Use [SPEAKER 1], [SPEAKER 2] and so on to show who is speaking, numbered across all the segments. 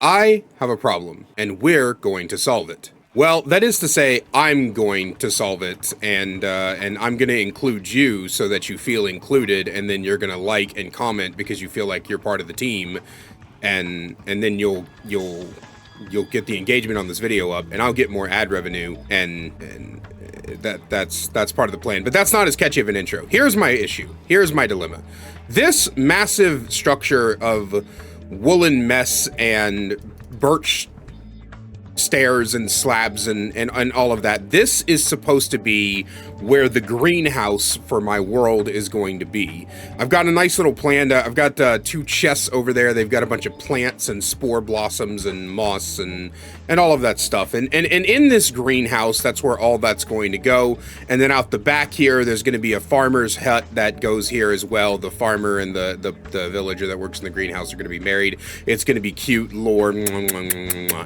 [SPEAKER 1] I have a problem, and we're going to solve it. Well, that is to say, I'm going to solve it, and I'm going to include you so that you feel included, and then you're going to like and comment because you feel like you're part of the team, and then you'll get the engagement on this video up, and I'll get more ad revenue, and that's part of the plan. But that's not as catchy of an intro. Here's my issue. Here's my dilemma. This massive structure of woolen mess and birch stairs and slabs and all of that. This is supposed to be where the greenhouse for my world is going to be. I've got a nice little plan. I've got 2 chests over there. They've got a bunch of plants and spore blossoms and moss and all of that stuff. And in this greenhouse, that's where all that's going to go. And then out the back here, there's going to be a farmer's hut that goes here as well. The farmer and the villager that works in the greenhouse are going to be married. It's going to be cute, lore.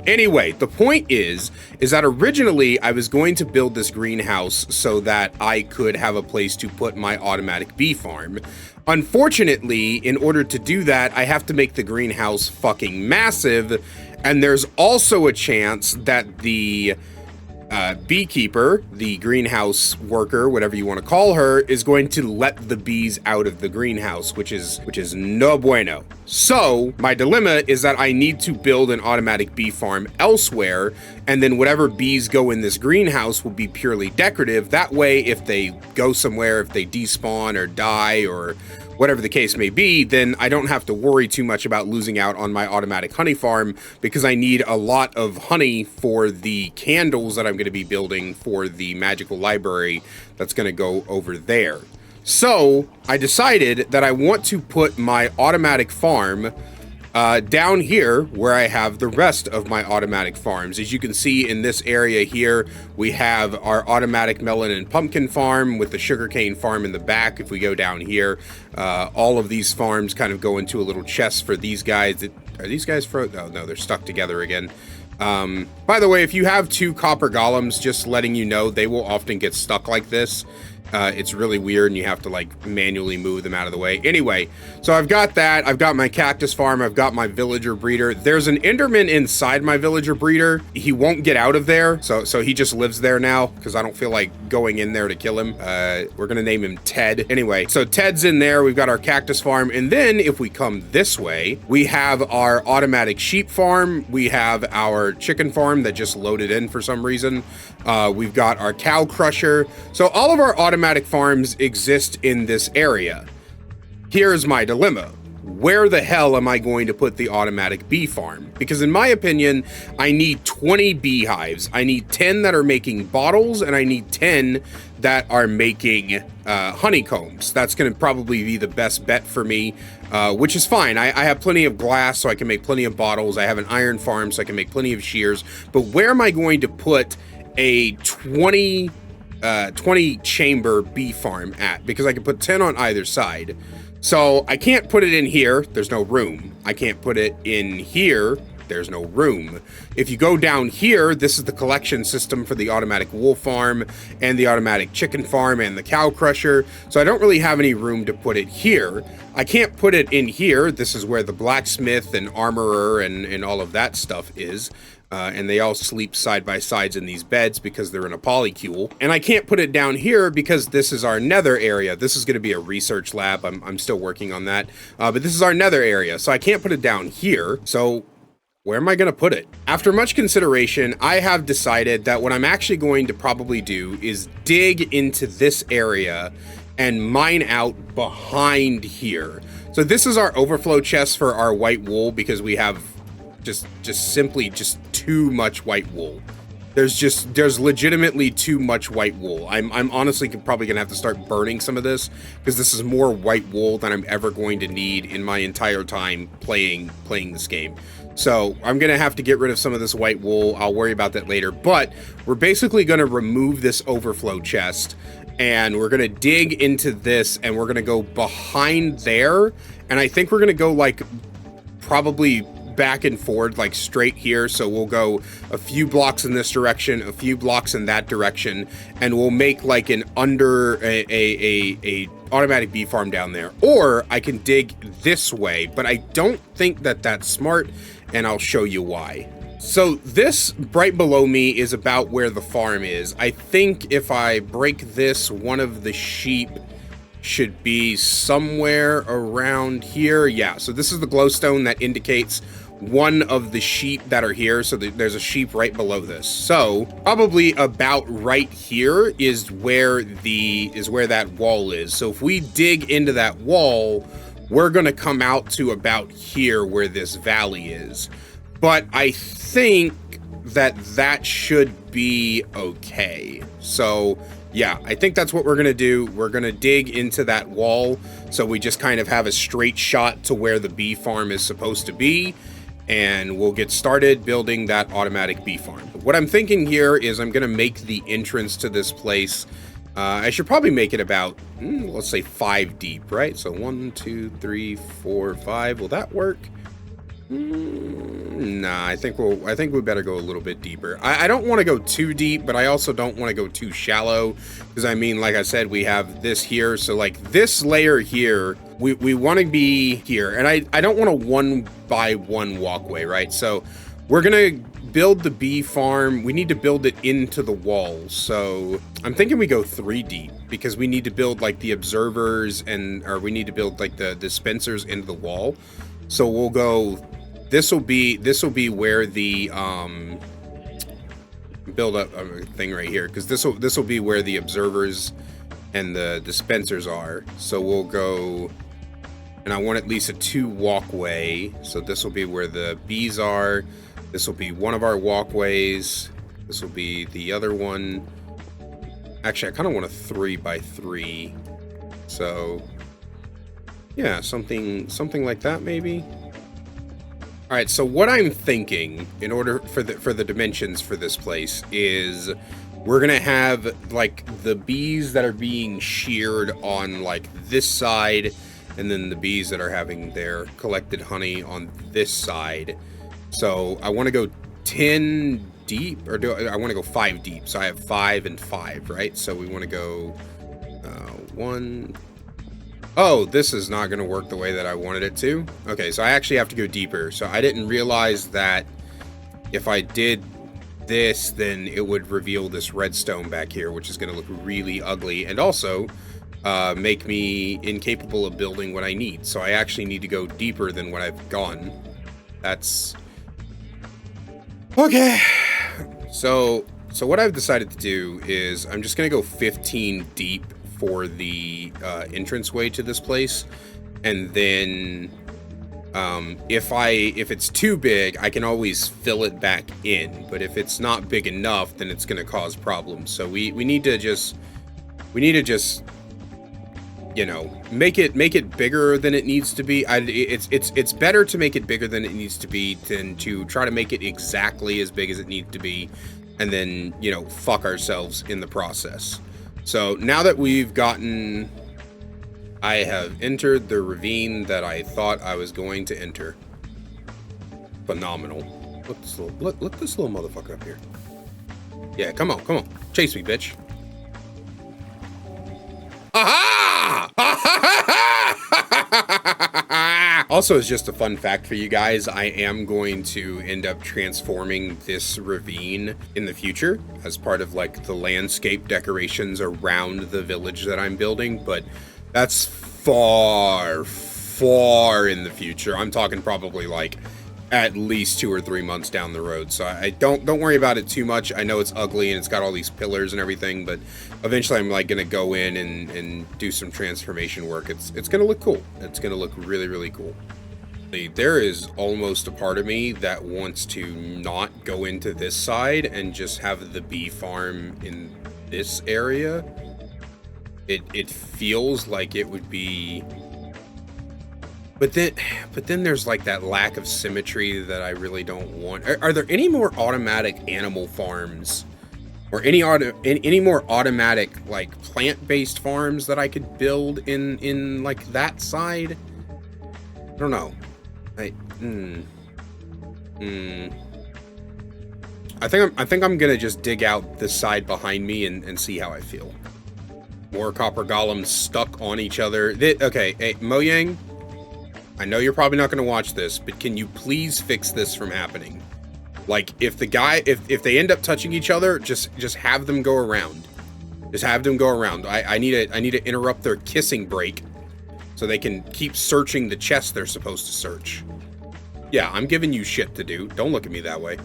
[SPEAKER 1] Anyway, the point is that originally I was going to build this greenhouse so that I could have a place to put my automatic bee farm. Unfortunately, in order to do that, I have to make the greenhouse fucking massive, and there's also a chance that the beekeeper, the greenhouse worker, whatever you want to call her, is going to let the bees out of the greenhouse, which is no bueno. So my dilemma is that I need to build an automatic bee farm elsewhere, and then whatever bees go in this greenhouse will be purely decorative. That way, if they go somewhere, if they despawn or die or whatever the case may be, then I don't have to worry too much about losing out on my automatic honey farm, because I need a lot of honey for the candles that I'm going to be building for the magical library that's going to go over there. So I decided that I want to put my automatic farm down here where I have the rest of my automatic farms. As you can see in this area here, we have our automatic melon and pumpkin farm with the sugarcane farm in the back. If we go down here, all of these farms kind of go into a little chest for these guys. Are these guys oh no, they're stuck together again. By the way, if you have 2 copper golems, just letting you know, they will often get stuck like this. It's really weird, and you have to like manually move them out of the way. Anyway, so I've got that. I've got my cactus farm. I've got my villager breeder. There's an Enderman inside my villager breeder. He won't get out of there, so he just lives there now because I don't feel like going in there to kill him. We're gonna name him Ted. Anyway, so Ted's in there. We've got our cactus farm, and then if we come this way, we have our automatic sheep farm. We have our chicken farm that just loaded in for some reason. We've got our cow crusher. So all of our automatic farms exist in this area. Here's my dilemma. Where the hell am I going to put the automatic bee farm? Because in my opinion, I need 20 beehives. I need 10 that are making bottles, and I need 10 that are making honeycombs. That's going to probably be the best bet for me, which is fine. I have plenty of glass, so I can make plenty of bottles. I have an iron farm, so I can make plenty of shears. But where am I going to put a 20 chamber bee farm at? Because I can put 10 on either side. So I can't put it in here. There's no room. I can't put it in here. There's no room. If you go down here, this is the collection system for the automatic wool farm and the automatic chicken farm and the cow crusher. So I don't really have any room to put it here. I can't put it in here. This is where the blacksmith and armorer and all of that stuff is. And they all sleep side by sides in these beds because they're in a polycule. And I can't put it down here because this is our nether area. This is going to be a research lab. I'm still working on that. But this is our nether area. So I can't put it down here. So where am I going to put it? After much consideration, I have decided that what I'm actually going to probably do is dig into this area and mine out behind here. So this is our overflow chest for our white wool because we have just simply too much white wool. There's legitimately too much white wool. I'm honestly probably gonna have to start burning some of this because this is more white wool than I'm ever going to need in my entire time playing this game. So I'm gonna have to get rid of some of this white wool. I'll worry about that later, but we're basically gonna remove this overflow chest and we're gonna dig into this and we're gonna go behind there. And I think we're gonna go like probably back and forward, like straight here. So we'll go a few blocks in this direction, a few blocks in that direction, and we'll make like an under a automatic bee farm down there. Or I can dig this way, but I don't think that that's smart. and I'll show you why. So this right below me is about where the farm is. I think if I break this, one of the sheep should be somewhere around here. Yeah, so this is the glowstone that indicates one of the sheep that are here. So there's a sheep right below this. So probably about right here is where that wall is. So if we dig into that wall, we're going to come out to about here where this valley is. But I think that should be okay. So yeah, I think that's what we're going to do. We're going to dig into that wall so we just kind of have a straight shot to where the bee farm is supposed to be. And we'll get started building that automatic bee farm. What I'm thinking here is I'm going to make the entrance to this place. I should probably make it about, let's say 5 deep, right? So 1, 2, 3, 4, 5. Will that work? Nah, I think we better go a little bit deeper. I don't want to go too deep, but I also don't want to go too shallow, because I mean, like I said, we have this here. So like this layer here, we want to be here, and I don't want a 1 by 1 walkway, right? So we're gonna build the bee farm. We need to build it into the wall. So I'm thinking we go 3 deep, because we need to build like the observers or we need to build like the dispensers into the wall. So we'll go, this will be where the build up a thing right here, because this will be where the observers and the dispensers are. So we'll go, and I want at least a 2 walkway. So this will be where the bees are. This will be one of our walkways. This will be the other one. Actually, I kind of want a 3 by 3. So yeah, something like that maybe. All right, so what I'm thinking in order for the dimensions for this place is we're gonna have like the bees that are being sheared on like this side, and then the bees that are having their collected honey on this side. So I want to go 10 deep, or I want to go 5 deep. So I have 5 and 5, right? So we want to go 1. Oh, this is not going to work the way that I wanted it to. Okay, so I actually have to go deeper. So I didn't realize that if I did this, then it would reveal this redstone back here, which is going to look really ugly, and also make me incapable of building what I need. So I actually need to go deeper than what I've gone. That's okay. So what I've decided to do is I'm just going to go 15 deep for the entranceway to this place, and then if it's too big, I can always fill it back in. But if it's not big enough, then it's going to cause problems. So we need to just you know, make it bigger than it needs to be. It's better to make it bigger than it needs to be than to try to make it exactly as big as it needs to be, and then, you know, fuck ourselves in the process. So now that I have entered the ravine that I thought I was going to enter. Phenomenal. Look this little motherfucker up here. Yeah, come on. Chase me, bitch. Aha! Also, as just a fun fact for you guys, I am going to end up transforming this ravine in the future as part of like the landscape decorations around the village that I'm building, but that's far in the future. I'm talking probably like at least 2 or 3 months down the road. So I don't worry about it too much. I know it's ugly and it's got all these pillars and everything, but eventually I'm like gonna go in and do some transformation work. It's gonna look cool. It's gonna look really, really cool. There is almost a part of me that wants to not go into this side and just have the bee farm in this area. It feels like it would be, but then there's like that lack of symmetry that I really don't want. Are there any more automatic animal farms, or any more automatic like plant-based farms that I could build in like that side? I don't know. I think I'm gonna just dig out this side behind me and see how I feel. More copper golems stuck on each other. Okay, hey, Mojang, I know you're probably not going to watch this, but can you please fix this from happening? Like, if if they end up touching each other, just have them go around. Just have them go around. I need to interrupt their kissing break so they can keep searching the chest they're supposed to search. Yeah, I'm giving you shit to do. Don't look at me that way.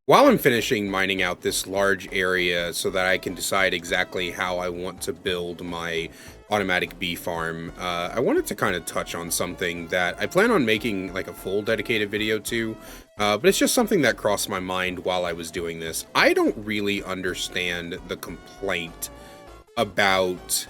[SPEAKER 1] While I'm finishing mining out this large area so that I can decide exactly how I want to build my automatic bee farm, I wanted to kind of touch on something that I plan on making like a full dedicated video to, but it's just something that crossed my mind while I was doing this. I don't really understand the complaint about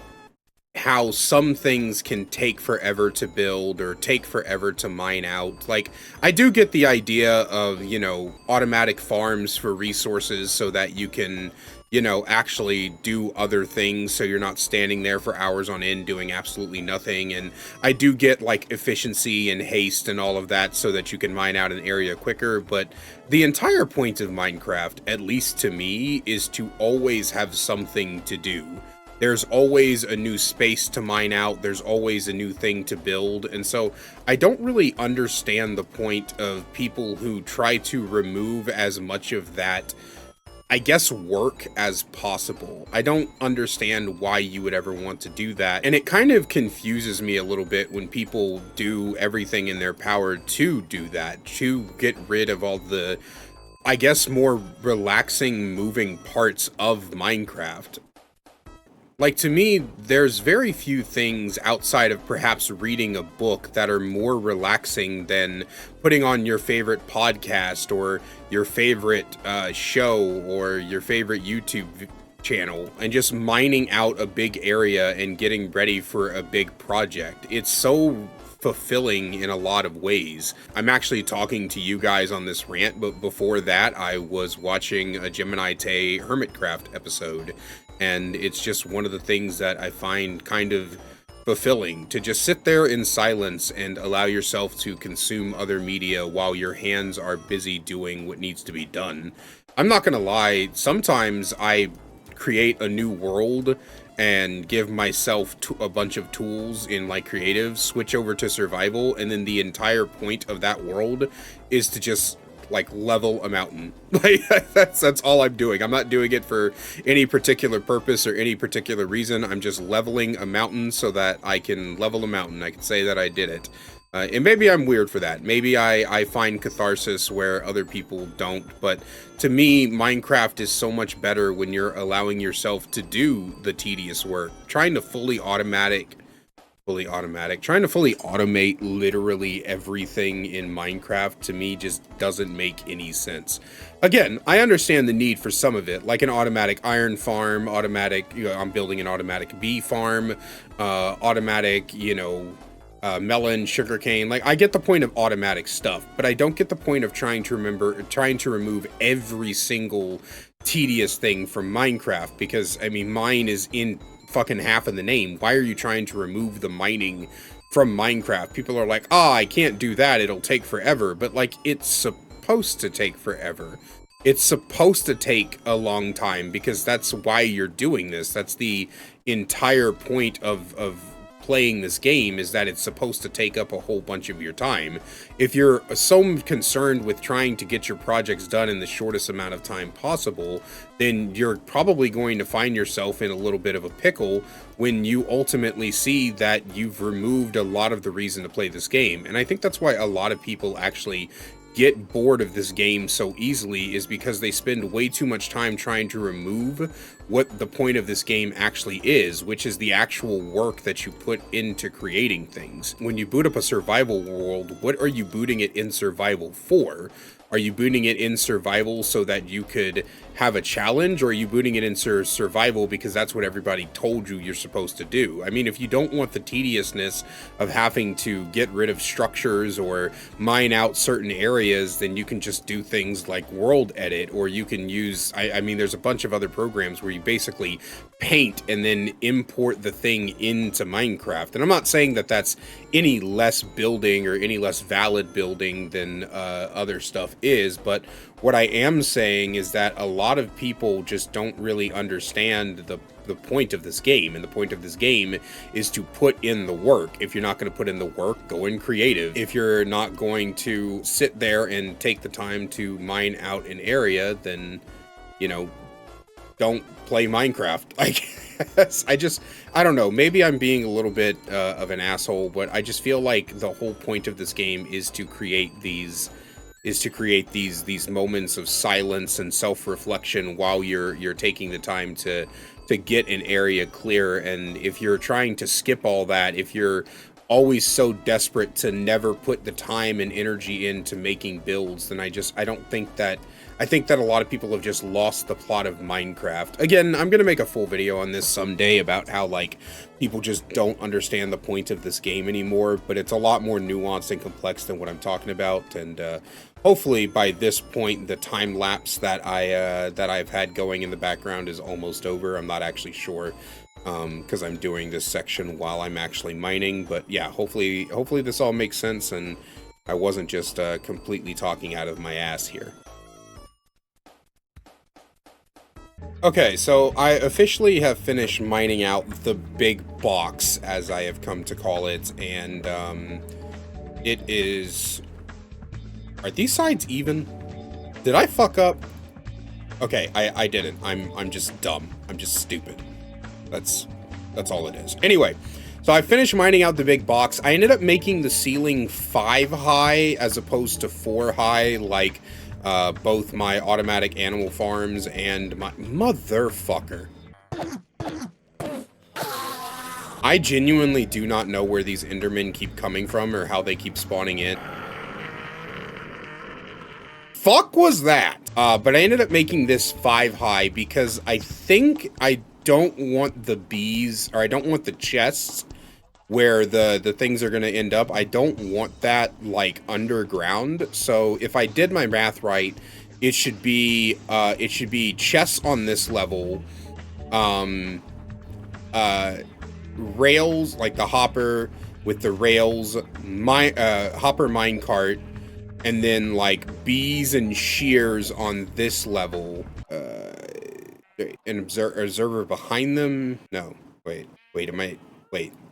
[SPEAKER 1] how some things can take forever to build or take forever to mine out. Like, I do get the idea of, you know, automatic farms for resources so that you can, you know, actually do other things so you're not standing there for hours on end doing absolutely nothing. And I do get like efficiency and haste and all of that so that you can mine out an area quicker. But the entire point of Minecraft, at least to me, is to always have something to do. There's always a new space to mine out, there's always a new thing to build, and so I don't really understand the point of people who try to remove as much of that, I guess, work as possible. I don't understand why you would ever want to do that, and it kind of confuses me a little bit when people do everything in their power to do that, to get rid of all the, I guess, more relaxing moving parts of Minecraft. Like, to me, there's very few things outside of perhaps reading a book that are more relaxing than putting on your favorite podcast or your favorite show or your favorite YouTube channel and just mining out a big area and getting ready for a big project. It's so fulfilling in a lot of ways. I'm actually talking to you guys on this rant, but before that, I was watching a Gemini Tay Hermitcraft episode. And it's just one of the things that I find kind of fulfilling, to just sit there in silence and allow yourself to consume other media while your hands are busy doing what needs to be done. I'm not gonna lie, sometimes I create a new world and give myself a bunch of tools in like creative, switch over to survival, and then the entire point of that world is to just like level a mountain. Like, that's all I'm doing. I'm not doing it for any particular purpose or any particular reason. I'm just leveling a mountain so that I can level a mountain. I can say that I did it. And maybe I'm weird for that. Maybe I find catharsis where other people don't. But to me, Minecraft is so much better when you're allowing yourself to do the tedious work. Trying to fully automate literally everything in Minecraft, to me, just doesn't make any sense. Again, I understand the need for some of it, like an automatic iron farm, automatic, you know, I'm building an automatic bee farm, automatic, you know, melon, sugarcane. Like, I get the point of automatic stuff, but I don't get the point of trying to remove every single tedious thing from Minecraft, because, I mean, mine is in fucking half of the name. Why are you trying to remove the mining from Minecraft? People are like, oh, I can't do that, it'll take forever. But like, it's supposed to take forever. It's supposed to take a long time, because that's why you're doing this. That's the entire point of playing this game, is that it's supposed to take up a whole bunch of your time. If you're so concerned with trying to get your projects done in the shortest amount of time possible, then you're probably going to find yourself in a little bit of a pickle when you ultimately see that you've removed a lot of the reason to play this game. And I think that's why a lot of people actually get bored of this game so easily, is because they spend way too much time trying to remove what the point of this game actually is, which is the actual work that you put into creating things. When you boot up a survival world, what are you booting it in survival for? Are you booting it in survival so that you could have a challenge, or are you booting it in survival because that's what everybody told you you're supposed to do? I mean, if you don't want the tediousness of having to get rid of structures or mine out certain areas, then you can just do things like World Edit, or you can use, I mean, there's a bunch of other programs where you basically paint and then import the thing into Minecraft. And I'm not saying that that's any less building or any less valid building than other stuff is, but what I am saying is that a lot of people just don't really understand the point of this game, and the point of this game is to put in the work. If you're not going to put in the work, go in creative. If you're not going to sit there and take the time to mine out an area, then, you know, don't play Minecraft. I don't know, maybe I'm being a little bit of an asshole, but I just feel like the whole point of this game is to create these moments of silence and self-reflection while you're taking the time to get an area clear. And if you're trying to skip all that, if you're always so desperate to never put the time and energy into making builds, then I think that a lot of people have just lost the plot of Minecraft. Again, I'm gonna make a full video on this someday about how, like, people just don't understand the point of this game anymore, but it's a lot more nuanced and complex than what I'm talking about. And hopefully by this point, the time lapse that I've had going in the background is almost over. I'm not actually sure, because I'm doing this section while I'm actually mining. But yeah, hopefully this all makes sense and I wasn't just completely talking out of my ass here. Okay, so I officially have finished mining out the big box, as I have come to call it, and it is... Are these sides even? Did I fuck up? Okay, I didn't. I'm just dumb. I'm just stupid. That's all it is. Anyway, so I finished mining out the big box. I ended up making the ceiling 5 high as opposed to 4 high, like both my automatic animal farms and my... Motherfucker. I genuinely do not know where these Endermen keep coming from or how they keep spawning in. Fuck was that? But I ended up making this 5 high because I think I don't want the bees, or I don't want the chests where the things are going to end up. I don't want that, like, underground. So if I did my math right, it should be chests on this level, rails, like the hopper with the rails, hopper minecart, and then like bees and shears on this level, an observer behind them. No, wait,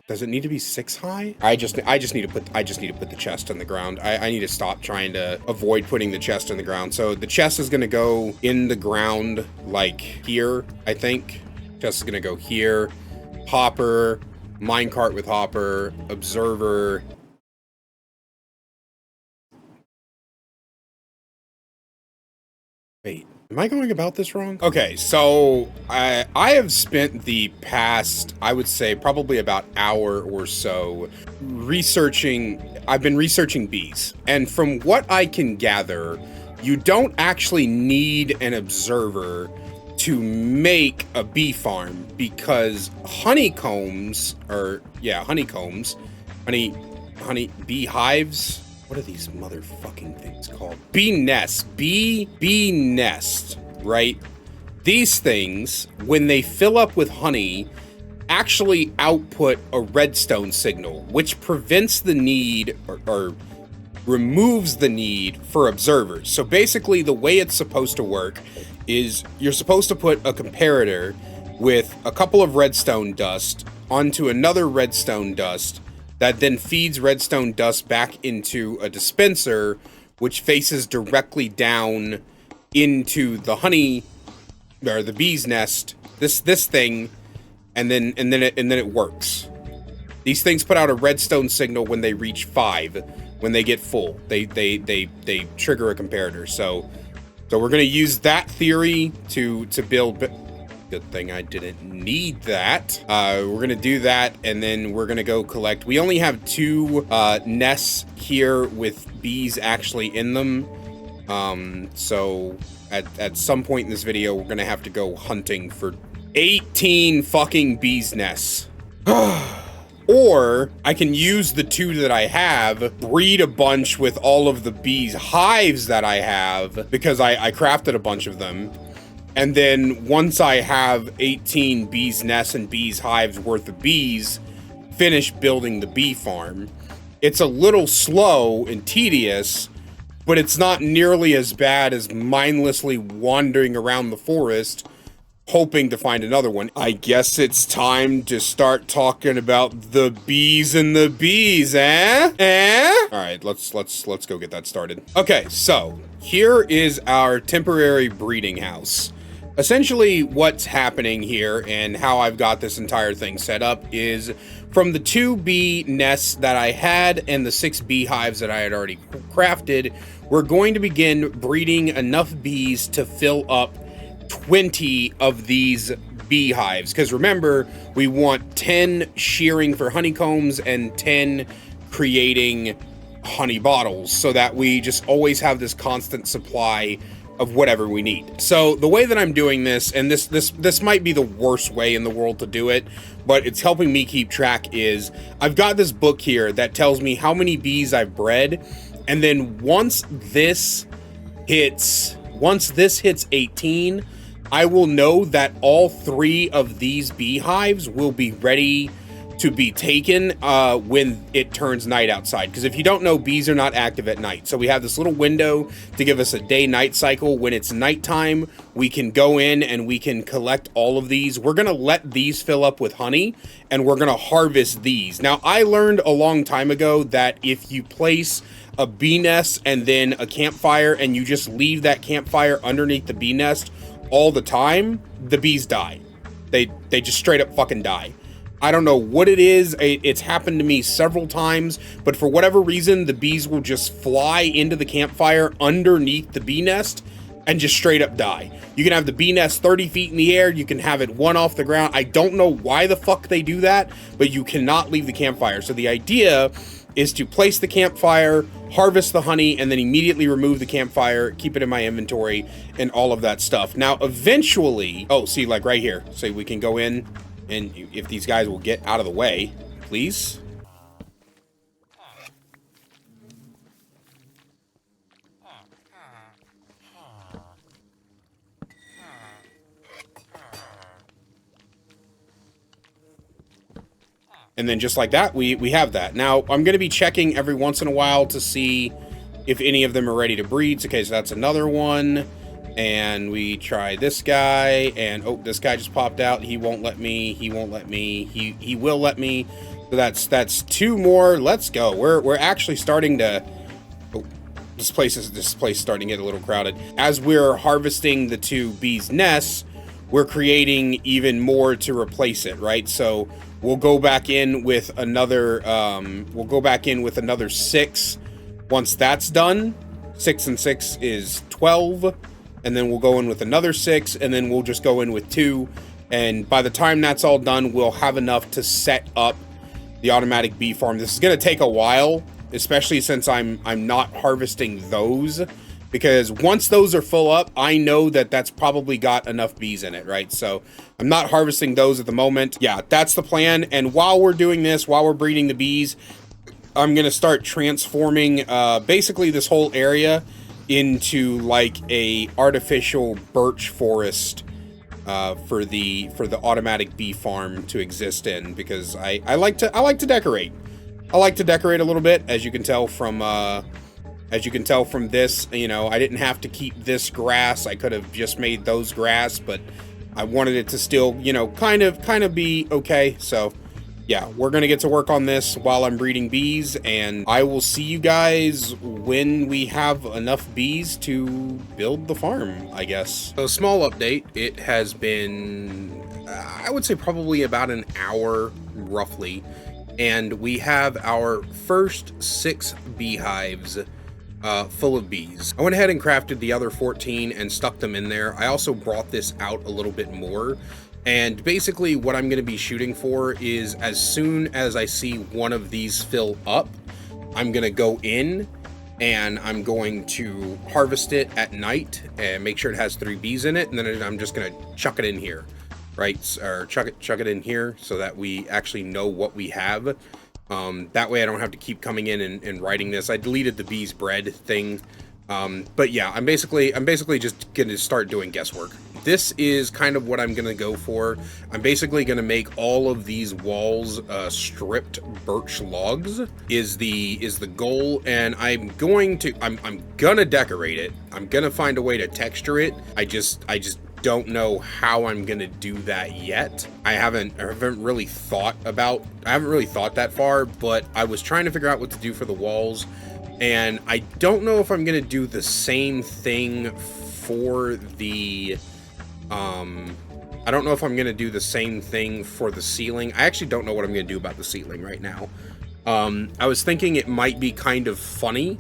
[SPEAKER 1] does it need to be 6 high? I just need to put the chest on the ground. I need to stop trying to avoid putting the chest on the ground. So the chest is gonna go in the ground, like here, I think. Chest is gonna go here. Hopper, minecart with hopper, observer. Wait, am I going about this wrong? Okay, so I have spent the past, I would say, probably about hour or so researching. I've been researching bees, and from what I can gather, you don't actually need an observer to make a bee farm, because honeycombs, bee hives. What are these motherfucking things called? Bee nests. Bee nest, right? These things, when they fill up with honey, actually output a redstone signal, which prevents the need or removes the need for observers. So basically, the way it's supposed to work is you're supposed to put a comparator with a couple of redstone dust onto another redstone dust that then feeds redstone dust back into a dispenser, which faces directly down into the honey, or the bee's nest, this thing, and then it works. These things put out a redstone signal when they reach 5. When they get full, they trigger a comparator. So we're gonna use that theory to build. Good thing I didn't need that. We're gonna do that, and then we're gonna go collect. We only have 2 nests here with bees actually in them. So at some point in this video, we're gonna have to go hunting for 18 fucking bees nests. Or I can use the 2 that I have, breed a bunch with all of the bees hives that I have, because I crafted a bunch of them. And then once I have 18 bees nests and bees hives worth of bees, finish building the bee farm. It's a little slow and tedious, but it's not nearly as bad as mindlessly wandering around the forest hoping to find another one. I guess it's time to start talking about the bees and the bees, eh? All right, let's go get that started. Okay, so here is our temporary breeding house. Essentially, what's happening here and how I've got this entire thing set up is from the 2 bee nests that I had and the 6 beehives that I had already crafted, we're going to begin breeding enough bees to fill up 20 of these beehives. Because remember, we want 10 shearing for honeycombs and 10 creating honey bottles so that we just always have this constant supply of whatever we need. So the way that I'm doing this, and this might be the worst way in the world to do it, but it's helping me keep track, is I've got this book here that tells me how many bees I've bred, and then once this hits 18, I will know that all 3 of these beehives will be ready to be taken when it turns night outside. Because if you don't know, bees are not active at night. So we have this little window to give us a day-night cycle. When it's nighttime, we can go in and we can collect all of these. We're going to let these fill up with honey, and we're going to harvest these. Now, I learned a long time ago that if you place a bee nest and then a campfire, and you just leave that campfire underneath the bee nest all the time, the bees die. They just straight up fucking die. I don't know what it is. It's happened to me several times, but for whatever reason, the bees will just fly into the campfire underneath the bee nest and just straight up die. You can have the bee nest 30 feet in the air. You can have it 1 off the ground. I don't know why the fuck they do that, but you cannot leave the campfire. So the idea is to place the campfire, harvest the honey, and then immediately remove the campfire, keep it in my inventory, and all of that stuff. Now, eventually, oh, see, like right here, so we can go in, and if these guys will get out of the way, please. And then just like that, we have that. Now, I'm going to be checking every once in a while to see if any of them are ready to breed. Okay, so that's another one. And we try this guy, and oh, this guy just popped out. He won't let me. He won't let me. He will let me. So that's 2 more. Let's go. We're actually starting to. Oh, this place is starting to get a little crowded. As we're harvesting the 2 bees' nests, we're creating even more to replace it, right? So we'll go back in with another. We'll go back in with another 6. Once that's done, 6 and 6 is 12. And then we'll go in with another 6, and then we'll just go in with 2. And by the time that's all done, we'll have enough to set up the automatic bee farm. This is going to take a while, especially since I'm not harvesting those, because once those are full up, I know that that's probably got enough bees in it, right? So I'm not harvesting those at the moment. Yeah, that's the plan. And while we're doing this, while we're breeding the bees, I'm going to start transforming basically this whole area into like a artificial birch forest for the automatic bee farm to exist in, because I like to decorate. I like to decorate a little bit, as you can tell from this. You know, I didn't have to keep this grass. I could have just made those grass, but I wanted it to still, you know, kind of be okay. So yeah, we're gonna get to work on this while I'm breeding bees, and I will see you guys when we have enough bees to build the farm, I guess. So, small update. It has been, I would say probably about an hour, roughly, and we have our first 6 beehives full of bees. I went ahead and crafted the other 14 and stuck them in there. I also brought this out a little bit more. And basically what I'm going to be shooting for is, as soon as I see one of these fill up, I'm going to go in and I'm going to harvest it at night and make sure it has 3 bees in it. And then I'm just going to chuck it in here, right? Or chuck it in here so that we actually know what we have. That way I don't have to keep coming in and writing this. I deleted the bees bred thing. But yeah, I'm basically just going to start doing guesswork. this is kind of what I'm gonna go for. I'm basically gonna make all of these walls stripped birch logs is the goal, and I'm gonna decorate it. I'm gonna find a way to texture it. I just don't know how I'm gonna do that yet. I haven't really thought that far, but I was trying to figure out what to do for the walls, and I don't know if I'm gonna do the same thing for the I don't know if I'm gonna do the same thing for the ceiling. I actually don't know what I'm gonna do about the ceiling right now. I was thinking it might be kind of funny.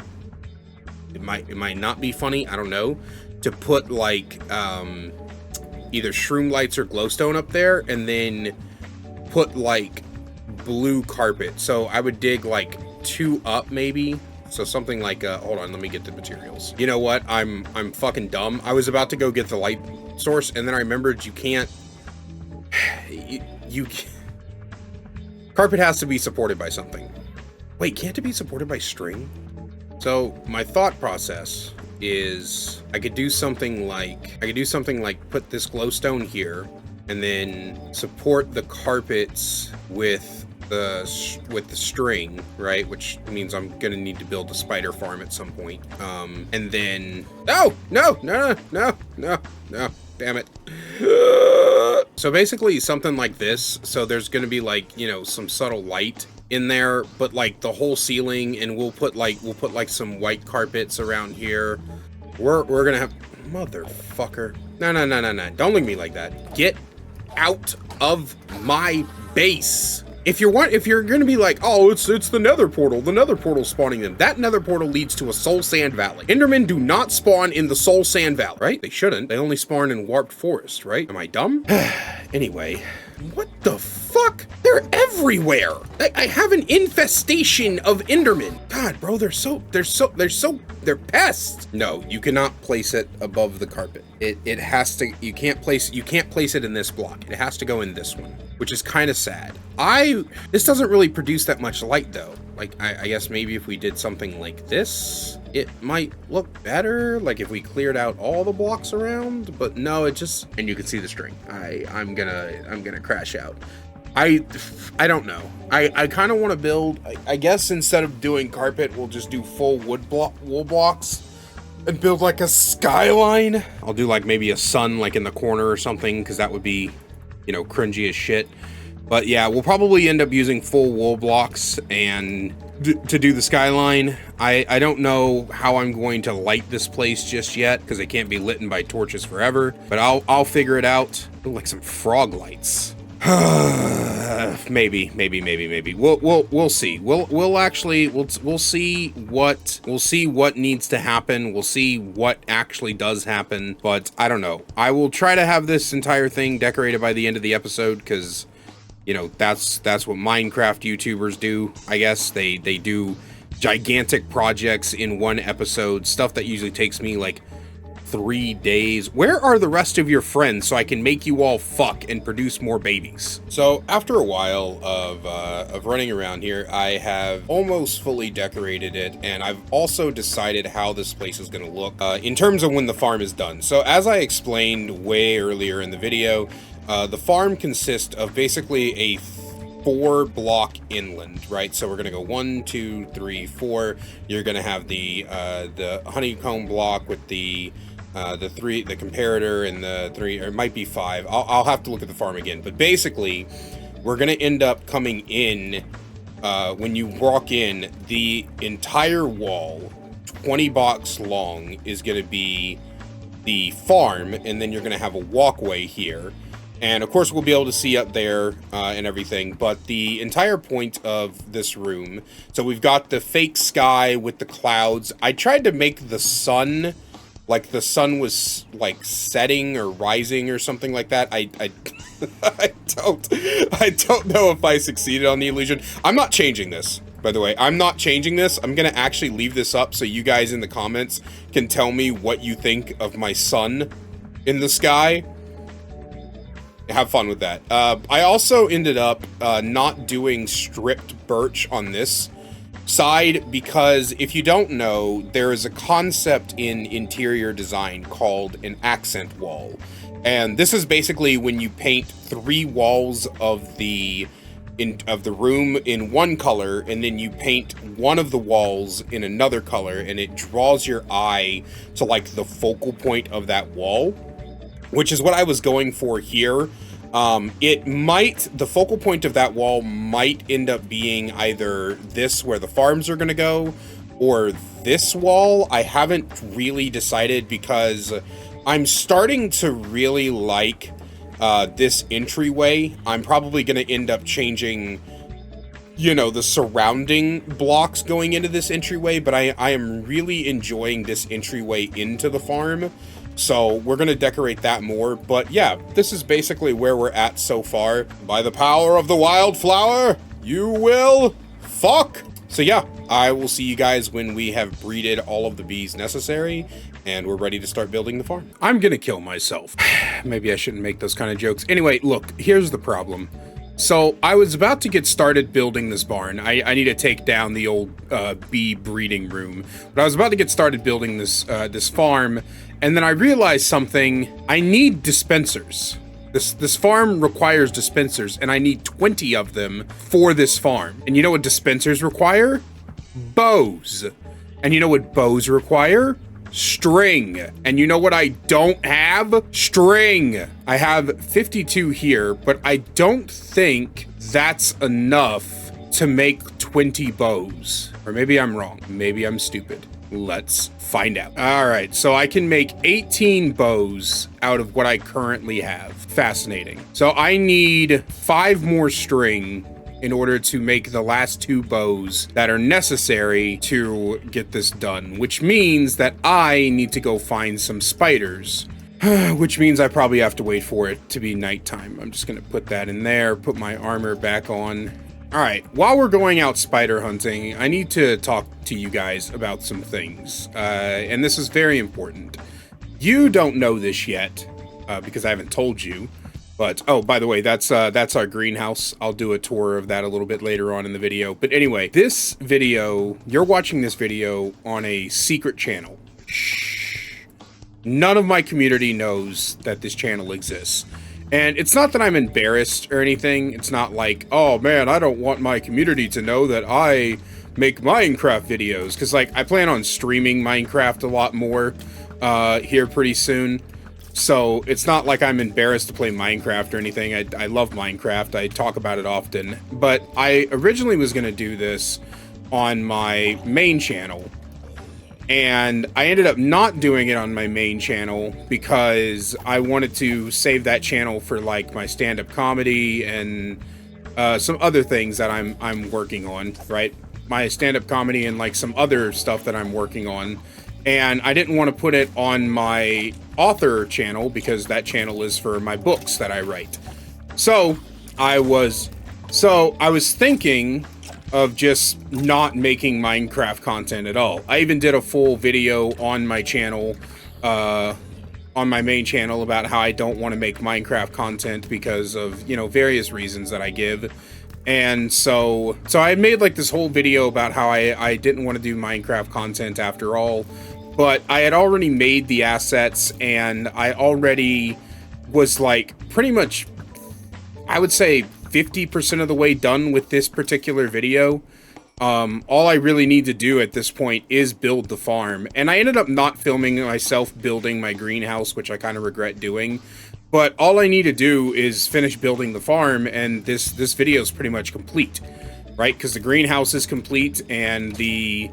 [SPEAKER 1] It might not be funny, I don't know, to put like either shroom lights or glowstone up there, and then put like blue carpet. So I would dig like 2 up maybe. So something like hold on, let me get the materials. You know what? I'm fucking dumb. I was about to go get the light source, and then I remembered you can't. Carpet has to be supported by something. Wait, can't it be supported by string? So my thought process is I could do something like put this glowstone here, and then support the carpets with the string, right? Which means I'm gonna need to build a spider farm at some point. And then no, damn it. So basically something like this. So there's gonna be like, you know, some subtle light in there, but like the whole ceiling, and we'll put like some white carpets around here. We're gonna have, motherfucker. No. Don't look at me like that. Get out of my base. If you're gonna be like, oh, it's the nether portal spawning them. That nether portal leads to a soul sand valley. Endermen do not spawn in the soul sand valley, right? They shouldn't. They only spawn in warped forest, right? Am I dumb? Anyway, what the fuck? They're everywhere. I have an infestation of Endermen. God, bro, they're pests. No, you cannot place it above the carpet. It has to, you can't place it in this block. It has to go in this one, which is kind of sad. This doesn't really produce that much light though. Like, I guess maybe if we did something like this, it might look better. Like if we cleared out all the blocks around, but no, it just, and you can see the string. I'm gonna crash out. I don't know. I kind of want to build, I guess instead of doing carpet, we'll just do full wool blocks and build like a skyline. I'll do like maybe a sun like in the corner or something, because that would be, you know, cringy as shit. But yeah, we'll probably end up using full wool blocks and to do the skyline. I don't know how I'm going to light this place just yet, because it can't be lit by torches forever, but I'll figure it out. Ooh, like some frog lights. maybe. We'll see. We'll see what needs to happen. We'll see what actually does happen, but I don't know. I will try to have this entire thing decorated by the end of the episode, because, you know, that's what Minecraft YouTubers do. I guess they do gigantic projects in one episode, stuff that usually takes me like 3 days. Where are the rest of your friends so I can make you all fuck and produce more babies? So after a while of running around here, I have almost fully decorated it, and I've also decided how this place is going to look in terms of when the farm is done. So as I explained way earlier in the video, the farm consists of basically a 4-block inland, right? So we're gonna go 1, 2, 3, 4. You're gonna have the honeycomb block with the comparator, and the 3, or it might be 5. I'll have to look at the farm again, but basically we're gonna end up coming in, when you walk in, the entire wall, 20 blocks long, is gonna be the farm, and then you're gonna have a walkway here. And of course we'll be able to see up there and everything, but the entire point of this room, so we've got the fake sky with the clouds. I tried to make the sun, like the sun was like setting or rising or something like that. I don't know if I succeeded on the illusion. I'm not changing this, by the way. I'm not changing this. I'm gonna actually leave this up so you guys in the comments can tell me what you think of my sun in the sky. Have fun with that. I also ended up not doing stripped birch on this side, because if you don't know, there is a concept in interior design called an accent wall. And this is basically when you paint 3 walls of the room in one color, and then you paint one of the walls in another color, and it draws your eye to like the focal point of that wall, which is what I was going for here. The focal point of that wall might end up being either this where the farms are going to go, or this wall. I haven't really decided, because I'm starting to really like this entryway. I'm probably going to end up changing, you know, the surrounding blocks going into this entryway, but I am really enjoying this entryway into the farm. So we're going to decorate that more. But yeah, this is basically where we're at so far. By the power of the wildflower, you will fuck. So yeah, I will see you guys when we have breeded all of the bees necessary and we're ready to start building the farm. I'm going to kill myself. Maybe I shouldn't make those kind of jokes. Anyway, look, here's the problem. So I was about to get started building this barn. I need to take down the old bee breeding room, but I was about to get started building this this farm, and then I realized something. I need dispensers. This farm requires dispensers, and I need 20 of them for this farm. And you know what dispensers require? Bows. And you know what bows require? String. And you know what I don't have? String. I have 52 here, but I don't think that's enough to make 20 bows. Or maybe I'm wrong. Maybe I'm stupid. Let's find out. All right, so I can make 18 bows out of what I currently have. Fascinating. So I need 5 more string in order to make the last 2 bows that are necessary to get this done, which means that I need to go find some spiders, which means I probably have to wait for it to be nighttime. I'm just gonna put that in there, put my armor back on. All right, while we're going out spider hunting, I need to talk to you guys about some things, and this is very important. You don't know this yet, because I haven't told you. But, oh, by the way, that's our greenhouse. I'll do a tour of that a little bit later on in the video. But anyway, this video, you're watching this video on a secret channel. Shh. None of my community knows that this channel exists. And it's not that I'm embarrassed or anything. It's not like, oh man, I don't want my community to know that I make Minecraft videos. Because, like, I plan on streaming Minecraft a lot more here pretty soon. So it's not like I'm embarrassed to play Minecraft or anything. I love Minecraft. I talk about it often. But I originally was going to do this on my main channel. And I ended up not doing it on my main channel because I wanted to save that channel for like my stand-up comedy and some other things that I'm working on, right? My stand-up comedy and like some other stuff that I'm working on. And I didn't want to put it on my author channel because that channel is for my books that I write. So I was thinking of just not making Minecraft content at all. I even did a full video on my channel, on my main channel, about how I don't want to make Minecraft content because of, you know, various reasons that I give. And so I made like this whole video about how I didn't want to do Minecraft content after all, but I had already made the assets and I already was like pretty much, I would say 50% of the way done with this particular video. All I really need to do at this point is build the farm. And I ended up not filming myself building my greenhouse, which I kind of regret doing. But all I need to do is finish building the farm, and this video is pretty much complete, right? Because the greenhouse is complete, and the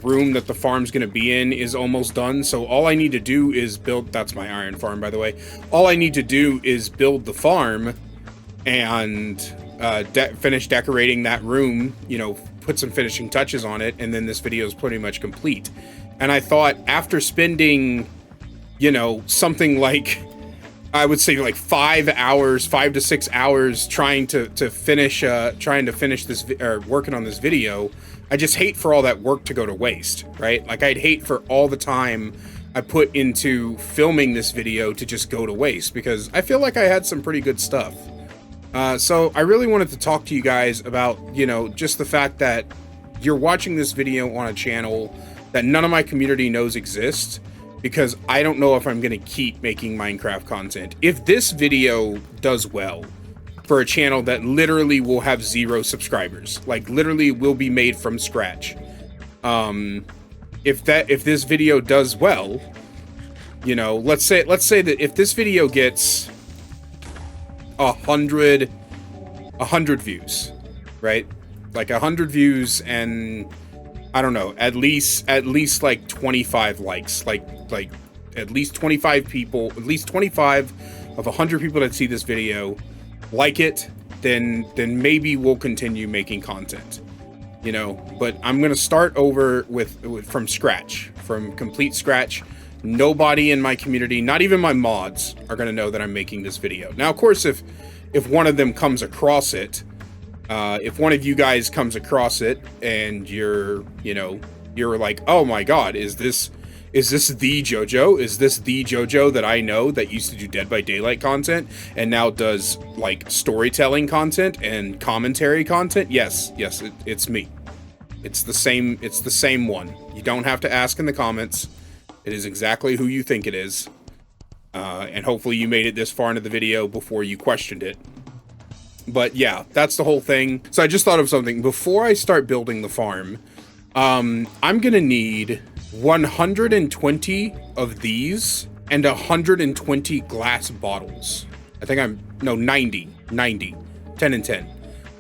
[SPEAKER 1] room that the farm's going to be in is almost done. So all I need to do is build... That's my iron farm, by the way. All I need to do is build the farm and finish decorating that room, you know, put some finishing touches on it, and then this video is pretty much complete. And I thought, after spending, you know, something like, I would say like 5 to 6 hours trying to finish this, or working on this video, I just hate for all that work to go to waste, right? Like, I'd hate for all the time I put into filming this video to just go to waste, because I feel like I had some pretty good stuff. So I really wanted to talk to you guys about, you know, just the fact that you're watching this video on a channel that none of my community knows exists, because I don't know if I'm going to keep making Minecraft content. If this video does well for a channel that literally will have 0 subscribers, like literally will be made from scratch, if this video does well, you know, let's say that if this video gets 100 views, right? Like 100 views and I don't know, at least like 25 likes, like at least 25 people, at least 25 of 100 people that see this video like it, then maybe we'll continue making content, you know. But I'm gonna start over from scratch, from complete scratch. Nobody in my community, not even my mods, are gonna know that I'm making this video. Now, of course, if one of them comes across it, if one of you guys comes across it and you're like, oh my god, is this the JoJo? Is this the JoJo that I know that used to do Dead by Daylight content and now does like storytelling content and commentary content? Yes, it's me. It's the same one. You don't have to ask in the comments. It is exactly who you think it is. And hopefully you made it this far into the video before you questioned it. But yeah, that's the whole thing. So I just thought of something. Before I start building the farm, I'm gonna need 120 of these and 120 glass bottles. I think 90, 10 and 10.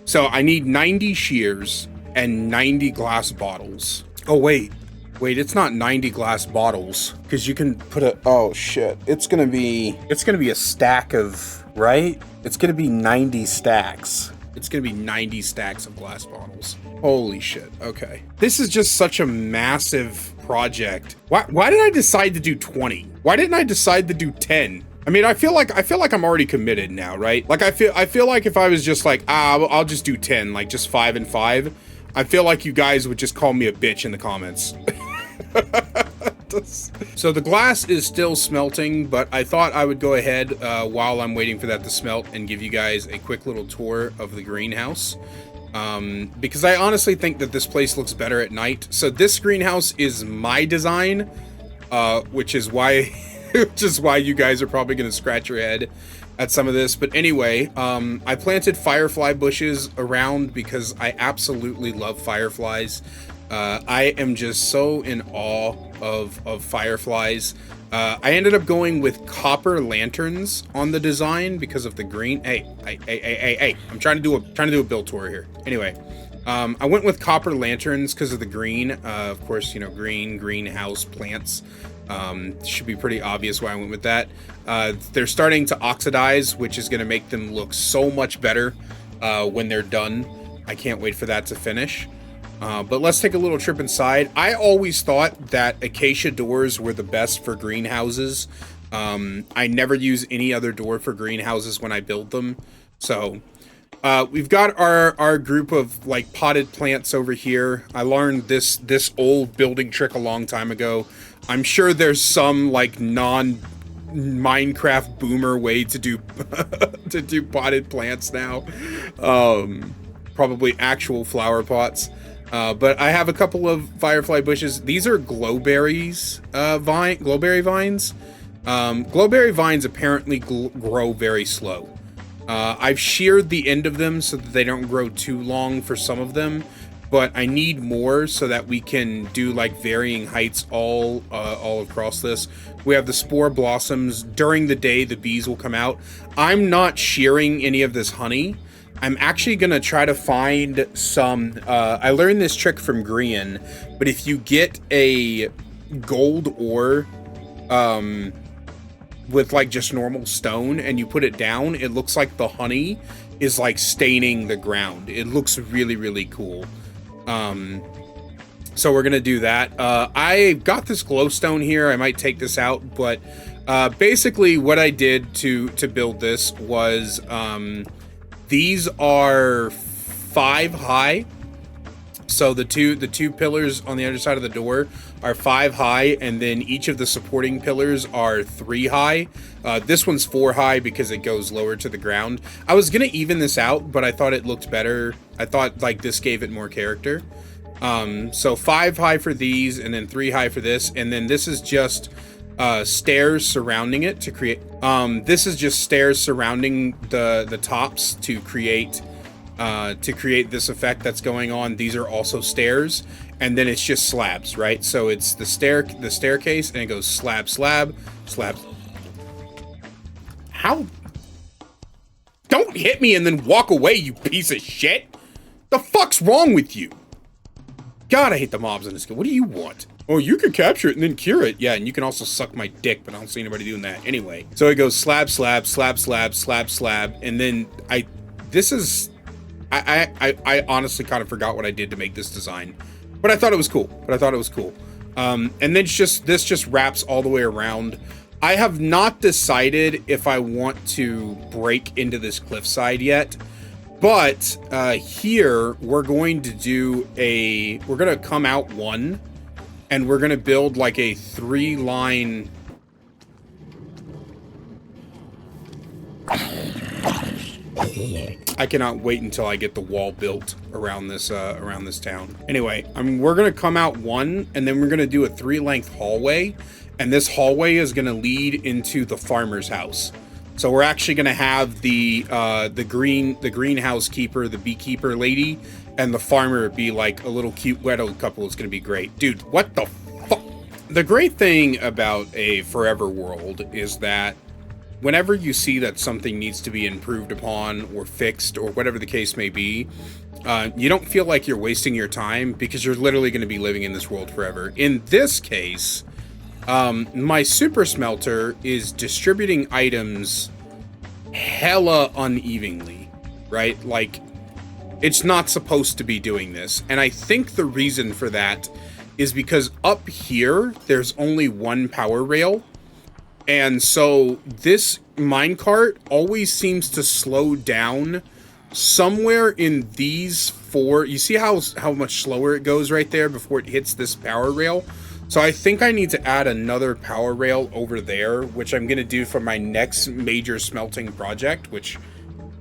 [SPEAKER 1] So I need 90 shears and 90 glass bottles. Oh, wait, it's not 90 glass bottles, because you can put oh shit, it's gonna be a stack of, right? It's gonna be 90 stacks. It's gonna be 90 stacks of glass bottles. Holy shit, okay. This is just such a massive project. Why did I decide to do 20? Why didn't I decide to do 10? I mean, I feel like I'm already committed now, right? Like I feel like if I was just like, I'll just do 10, like just 5 and 5, I feel like you guys would just call me a bitch in the comments. So the glass is still smelting, but I thought I would go ahead while I'm waiting for that to smelt and give you guys a quick little tour of the greenhouse. Because I honestly think that this place looks better at night. So this greenhouse is my design, which is why you guys are probably going to scratch your head at some of this. But anyway, I planted firefly bushes around because I absolutely love fireflies. I am just so in awe of fireflies. I ended up going with copper lanterns on the design because of the green. Hey, I'm trying to do a build tour here. Anyway, I went with copper lanterns because of the green. Of course, you know, greenhouse plants. Should be pretty obvious why I went with that. They're starting to oxidize, which is going to make them look so much better when they're done. I can't wait for that to finish. But let's take a little trip inside. I always thought that acacia doors were the best for greenhouses. I never use any other door for greenhouses when I build them. So we've got our group of like potted plants over here. I learned this old building trick a long time ago. I'm sure there's some like non-Minecraft boomer way to do to do potted plants now. Probably actual flower pots. But I have a couple of firefly bushes. These are glowberries, glowberry vines. Glowberry vines apparently grow very slow. I've sheared the end of them so that they don't grow too long for some of them, but I need more so that we can do like varying heights all across this. We have the spore blossoms. During the day, the bees will come out. I'm not shearing any of this honey. I'm actually gonna try to find some, I learned this trick from Grian, but if you get a gold ore, with like just normal stone and you put it down, it looks like the honey is like staining the ground. It looks really, really cool. So we're gonna do that. I got this glowstone here. I might take this out, but basically what I did to build this was, these are 5 high. So the two pillars on the other side of the door are 5 high, and then each of the supporting pillars are 3 high. This one's 4 high because it goes lower to the ground. I was gonna even this out, but I thought it looked better. I thought like this gave it more character. So 5 high for these, and then 3 high for this, and then this is just stairs surrounding it to create. This is just stairs surrounding the tops to create this effect that's going on. These are also stairs, and then it's just slabs, right? So it's the staircase, and it goes slab, slab, slab. How? Don't hit me and then walk away, you piece of shit! The fuck's wrong with you? God, I hate the mobs in this game. What do you want? Oh, you can capture it and then cure it. Yeah, and you can also suck my dick, but I don't see anybody doing that. Anyway, so it goes slab, slab, slab, slab, slab, slab, and then I honestly kind of forgot what I did to make this design, but I thought it was cool. And then this just wraps all the way around. I have not decided if I want to break into this cliffside yet. But here we're going to come out one, and we're going to build like a 3-line. I cannot wait until I get the wall built around this town. Anyway, we're going to come out one, and then we're going to do a 3-length hallway, and this hallway is going to lead into the farmer's house. So we're actually going to have the greenhouse keeper, the beekeeper lady, and the farmer be like a little cute weddle couple. It's going to be great. Dude, what the fuck? The great thing about a Forever World is that whenever you see that something needs to be improved upon or fixed or whatever the case may be, you don't feel like you're wasting your time because you're literally going to be living in this world forever. In this case, my super smelter is distributing items hella unevenly, right? Like, it's not supposed to be doing this. And I think the reason for that is because up here, there's only one power rail. And so this minecart always seems to slow down somewhere in these 4. You see how much slower it goes right there before it hits this power rail? So I think I need to add another power rail over there, which I'm going to do for my next major smelting project, which,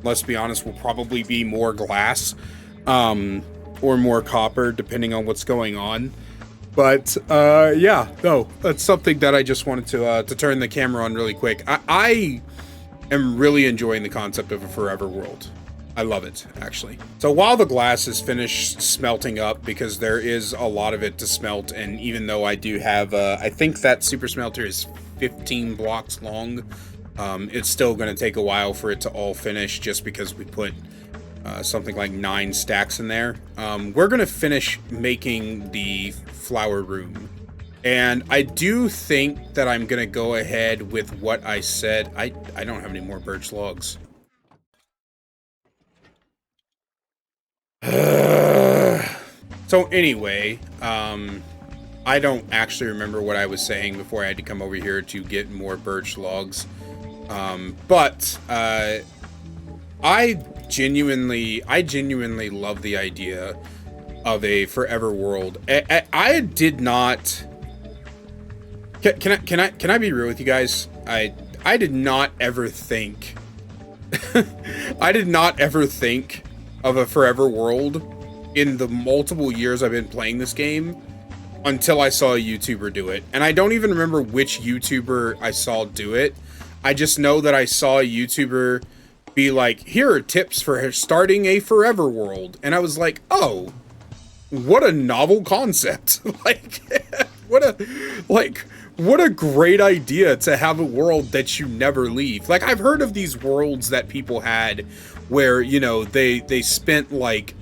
[SPEAKER 1] let's be honest, will probably be more glass or more copper, depending on what's going on. But yeah, no, that's something that I just wanted to turn the camera on really quick. I am really enjoying the concept of a Forever World. I love it, actually. So while the glass is finished smelting up, because there is a lot of it to smelt, and even though I do have, I think that super smelter is 15 blocks long, it's still going to take a while for it to all finish, just because we put something like 9 stacks in there. We're going to finish making the flower room. And I do think that I'm going to go ahead with what I said. I don't have any more birch logs. So anyway, I don't actually remember what I was saying before I had to come over here to get more birch logs. But I genuinely love the idea of a Forever World. I did not. Can I be real with you guys? I did not ever think. I did not ever think of a Forever World in the multiple years I've been playing this game until I saw a YouTuber do it. And I don't even remember which YouTuber I saw do it. I just know that I saw a YouTuber be like, here are tips for starting a Forever World. And I was like, oh, what a novel concept. What a great idea to have a world that you never leave. Like, I've heard of these worlds that people had where, you know, they spent like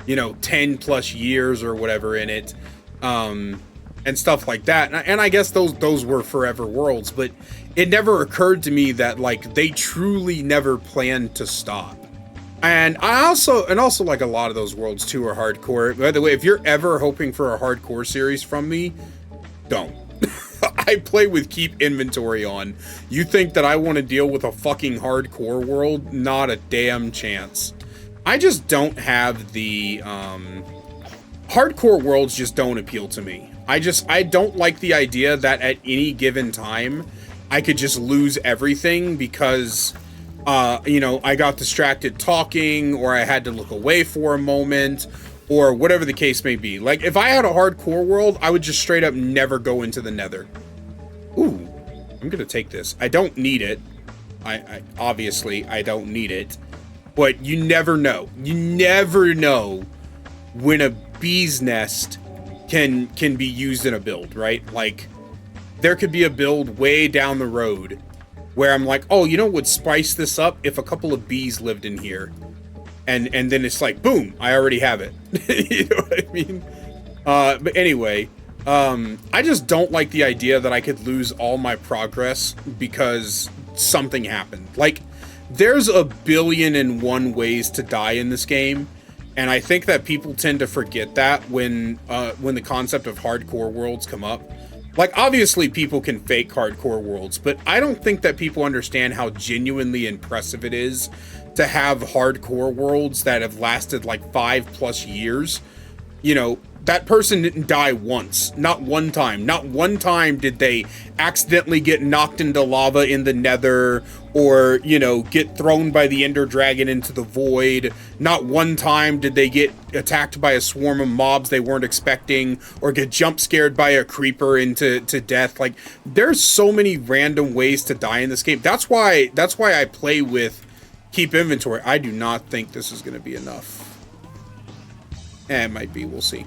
[SPEAKER 1] you know, 10 plus years or whatever in it, and stuff like that. And I guess those were Forever Worlds, but it never occurred to me that, like, they truly never planned to stop. And also like a lot of those worlds too are hardcore. By the way, if you're ever hoping for a hardcore series from me, don't. I play with keep inventory on. You think that I want to deal with a fucking hardcore world? Not a damn chance. I just don't have the, hardcore worlds just don't appeal to me. I don't like the idea that at any given time, I could just lose everything because, you know, I got distracted talking, or I had to look away for a moment, or whatever the case may be. Like, if I had a hardcore world, I would just straight up never go into the Nether. Ooh, I'm gonna take this. I don't need it. I obviously, I don't need it. But you never know. You never know when a bee's nest can be used in a build, right? Like, there could be a build way down the road where I'm like, oh, you know what would spice this up if a couple of bees lived in here, and then it's like, boom, I already have it. You know what I mean? But anyway, I just don't like the idea that I could lose all my progress because something happened. Like, there's a billion and one ways to die in this game, and I think that people tend to forget that when the concept of hardcore worlds come up. Like, obviously people can fake hardcore worlds, but I don't think that people understand how genuinely impressive it is to have hardcore worlds that have lasted like 5+ years. You know, that person didn't die once, not one time. Not one time did they accidentally get knocked into lava in the Nether, or, you know, get thrown by the Ender Dragon into the void. Not one time did they get attacked by a swarm of mobs they weren't expecting, or get jump scared by a creeper into death. Like, there's so many random ways to die in this game. That's why I play with keep inventory. I do not think this is going to be enough. It might be, we'll see.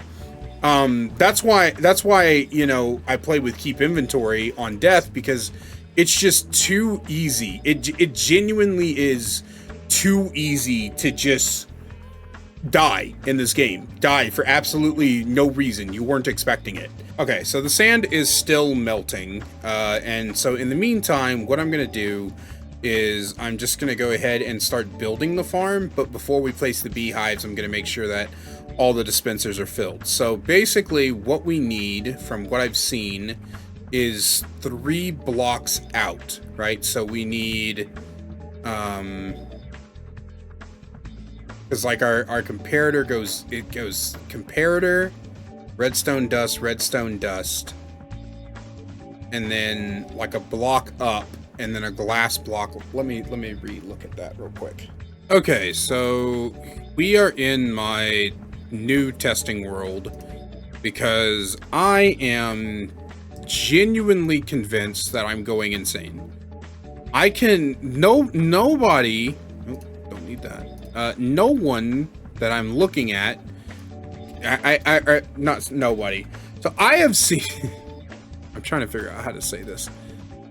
[SPEAKER 1] That's why, you know, I play with keep inventory on death, because it's just too easy. It genuinely is too easy to just die in this game. Die for absolutely no reason. You weren't expecting it. Okay, so the sand is still melting. And so in the meantime, what I'm going to do is I'm just going to go ahead and start building the farm. But before we place the beehives, I'm going to make sure that all the dispensers are filled. So basically what we need, from what I've seen, is 3 blocks out, right? So we need, because like our comparator goes comparator, redstone dust, and then like a block up, and then a glass block. Let me re-look at that real quick. Okay, so we are in my new testing world, because I am genuinely convinced that I'm going insane. I can nobody, oh, don't need that. No one that I'm looking at, I not nobody. So I have seen I'm trying to figure out how to say this.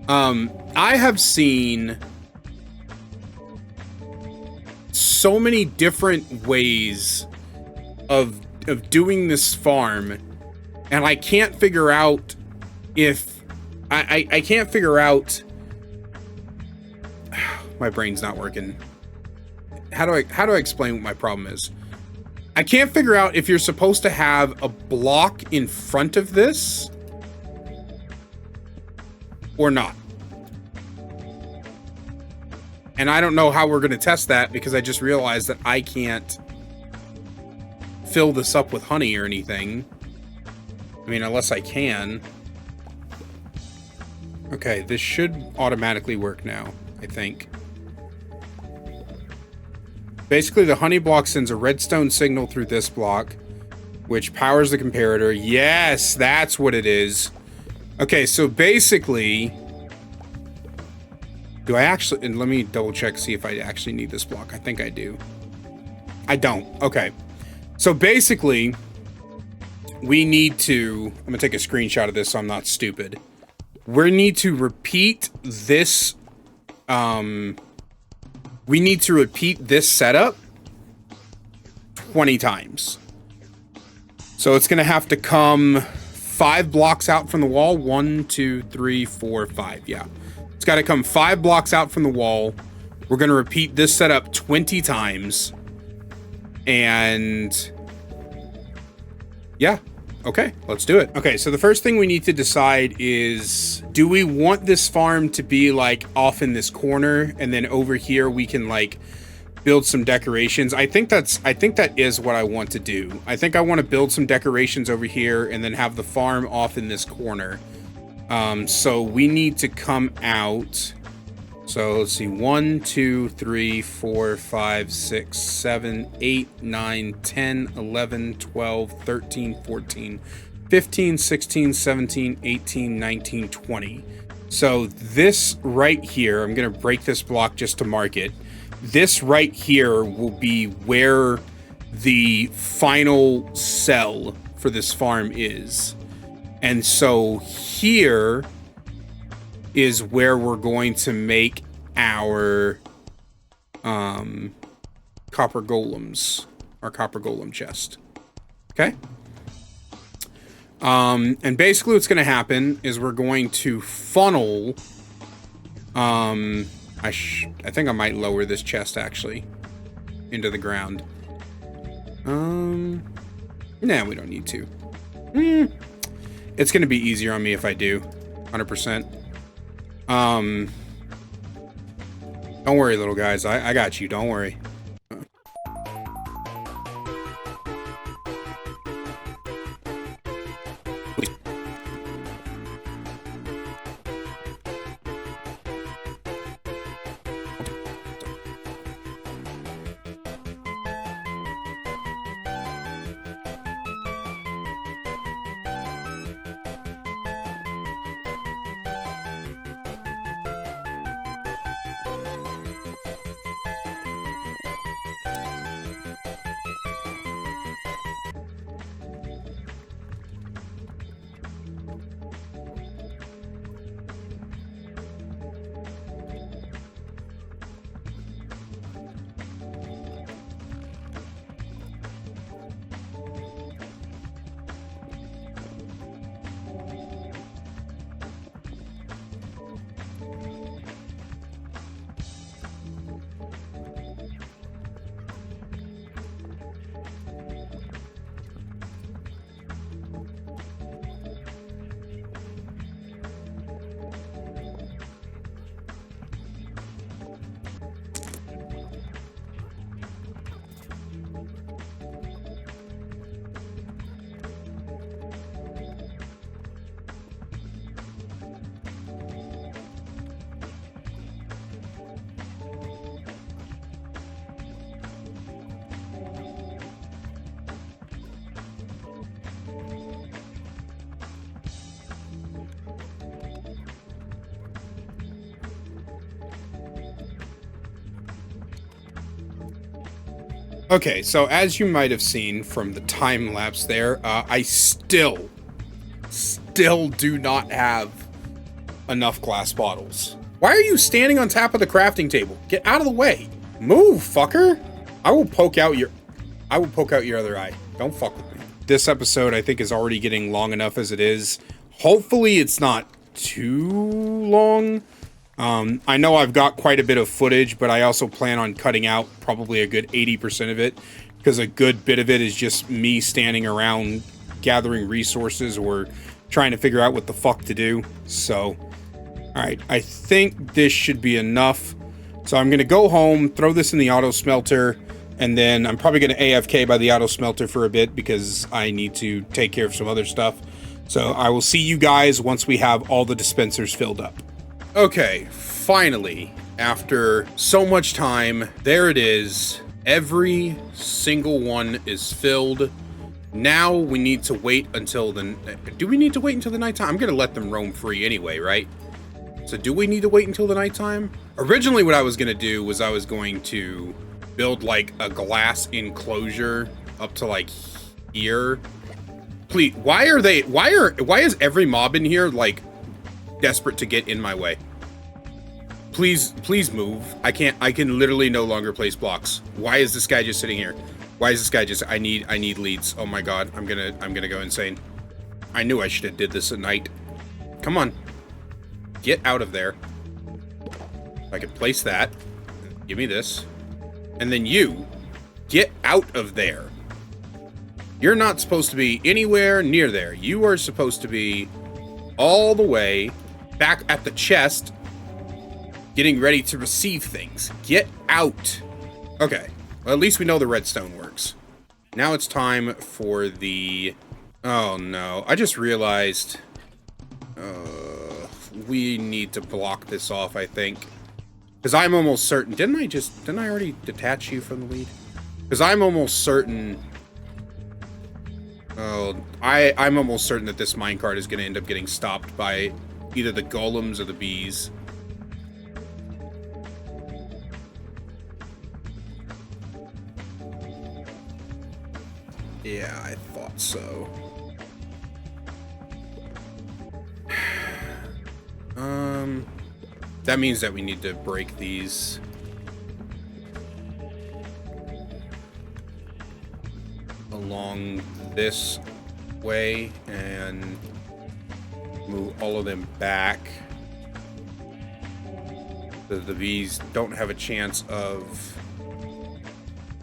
[SPEAKER 1] I have seen so many different ways of doing this farm, and I can't figure out if I can't figure out. My brain's not working. How do I explain what my problem is? I can't figure out if you're supposed to have a block in front of this or not. And I don't know how we're going to test that, because I just realized that I can't fill this up with honey or anything. I mean, unless I can. Okay, this should automatically work now, I think. Basically, the honey block sends a redstone signal through this block, which powers the comparator. Yes, that's what it is. Okay, so basically, do I actually, and let me double check, see if I actually need this block. I think I do. I don't. Okay. So basically, we need to, I'm gonna take a screenshot of this so I'm not stupid. We need to repeat this, we need to repeat this setup 20 times. So it's gonna have to come 5 blocks out from the wall. 1, 2, 3, 4, 5. Yeah. It's got to come 5 blocks out from the wall. We're going to repeat this setup 20 times. And yeah. Okay, let's do it. Okay, so the first thing we need to decide is, do we want this farm to be like off in this corner, and then over here we can like build some decorations? I think that is what I want to do. I think I want to build some decorations over here and then have the farm off in this corner. So we need to come out So let's see, 1, 2, 3, 4, 5, 6, 7, 8, 9, 10, 11, 12, 13, 14, 15, 16, 17, 18, 19, 20. So this right here, I'm going to break this block just to mark it. This right here will be where the final cell for this farm is. And so here is where we're going to make our copper golems, our copper golem chest. Okay? And basically what's going to happen is we're going to funnel, I think I might lower this chest actually into the ground. Nah, we don't need to. It's going to be easier on me if I do. 100%. Don't worry, little guys. I got you. Don't worry. Okay, so as you might have seen from the time lapse there, I still do not have enough glass bottles. Why are you standing on top of the crafting table? Get out of the way. Move, fucker. I will poke out your other eye. Don't fuck with me. This episode, I think, is already getting long enough as it is. Hopefully it's not too long. I know I've got quite a bit of footage, but I also plan on cutting out probably a good 80% of it, because a good bit of it is just me standing around gathering resources or trying to figure out what the fuck to do. So, alright, I think this should be enough. So I'm going to go home, throw this in the auto smelter, and then I'm probably going to AFK by the auto smelter for a bit because I need to take care of some other stuff. So I will see you guys once we have all the dispensers filled up. Okay, finally, after so much time, there it is. Every single one is filled. Now we need to wait until the... Do we need to wait until the nighttime? I'm going to let them roam free anyway, right? So do we need to wait until the nighttime? Originally what I was going to do was I was going to build like a glass enclosure up to like here. Please, why is every mob in here like desperate to get in my way? Please move. I can literally no longer place blocks. Why is this guy just sitting here? Why is this guy just, I need leads. Oh my God, I'm gonna go insane. I knew I should have did this at night. Come on. Get out of there. If I could place that. Give me this. And then you, get out of there. You're not supposed to be anywhere near there. You are supposed to be all the way back at the chest, getting ready to receive things. Get out. Okay. Well, at least we know the redstone works. Now it's time for the... Oh, no. I just realized... we need to block this off, I think. Because I'm almost certain... Didn't I already detach you from the lead? Because I'm almost certain... Oh, I'm almost certain that this minecart is going to end up getting stopped by either the golems or the bees. Yeah, I thought so. That means that we need to break these. Along this way and move all of them back. The bees don't have a chance of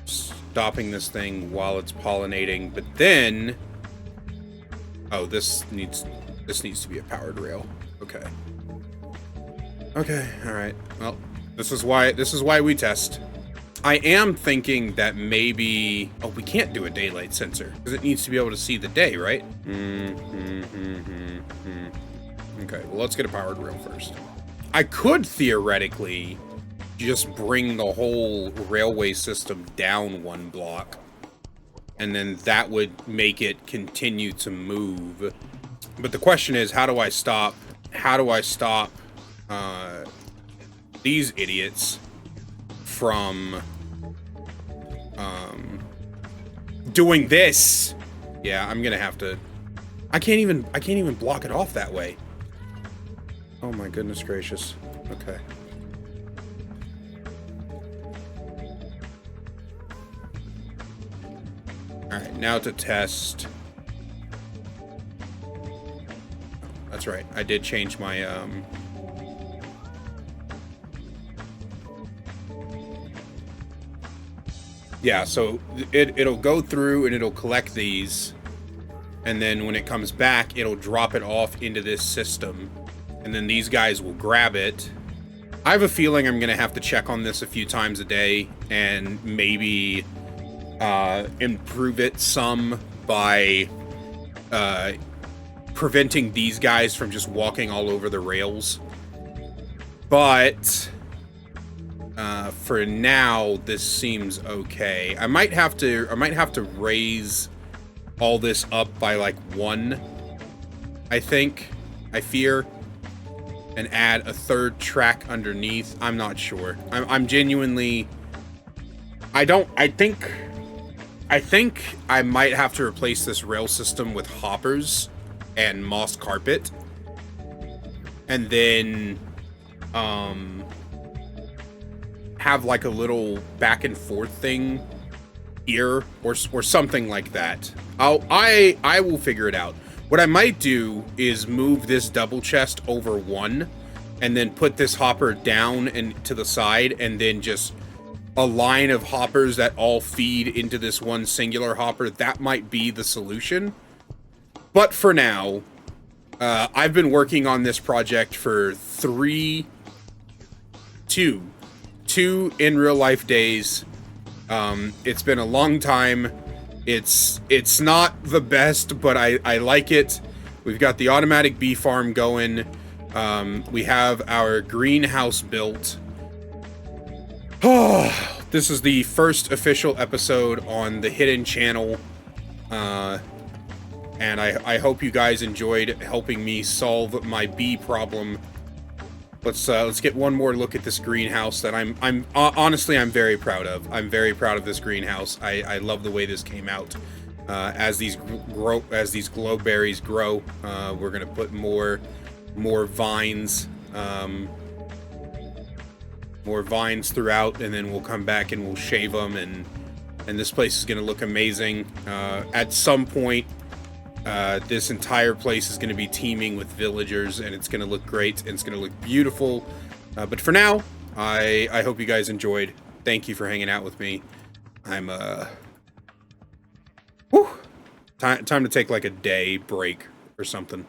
[SPEAKER 1] stopping this thing while it's pollinating, but then... Oh, this needs to be a powered rail. Okay. Okay, alright. Well, this is why we test. I am thinking that maybe... Oh, we can't do a daylight sensor, because it needs to be able to see the day, right? Okay, well, let's get a powered rail first. I could theoretically just bring the whole railway system down one block, and then that would make it continue to move. But the question is, how do I stop these idiots from doing this? Yeah, I'm gonna have to... I can't even block it off that way. Oh my goodness gracious. Okay. Alright, now to test. That's right, I did change my yeah, so it'll go through and it'll collect these, and then when it comes back, it'll drop it off into this system, and then these guys will grab it. I have a feeling I'm gonna have to check on this a few times a day, and maybe improve it some by preventing these guys from just walking all over the rails. But for now, this seems okay. I might have to raise all this up by like 1, I think. I fear, and add a 3rd track underneath. I'm not sure. I'm genuinely... I think I might have to replace this rail system with hoppers and moss carpet, and then have like a little back and forth thing here, or something like that. I will figure it out. What I might do is move this double chest over one, and then put this hopper down and to the side, and then just a line of hoppers that all feed into this one singular hopper. That might be the solution. But for now, I've been working on this project for two in real life days. It's been a long time. It's not the best, but I like it. We've got the automatic bee farm going. We have our greenhouse built. Oh, this is the first official episode on the Hidden Channel. And I hope you guys enjoyed helping me solve my bee problem. Let's get one more look at this greenhouse that I'm honestly very proud of. I'm very proud of this greenhouse. I love the way this came out. As these glowberries grow, we're gonna put more vines, throughout, and then we'll come back and we'll shave them, and this place is gonna look amazing. At some point, this entire place is going to be teeming with villagers, and it's going to look great, and it's going to look beautiful. But for now, I hope you guys enjoyed. Thank you for hanging out with me. I'm time to take like a day break or something.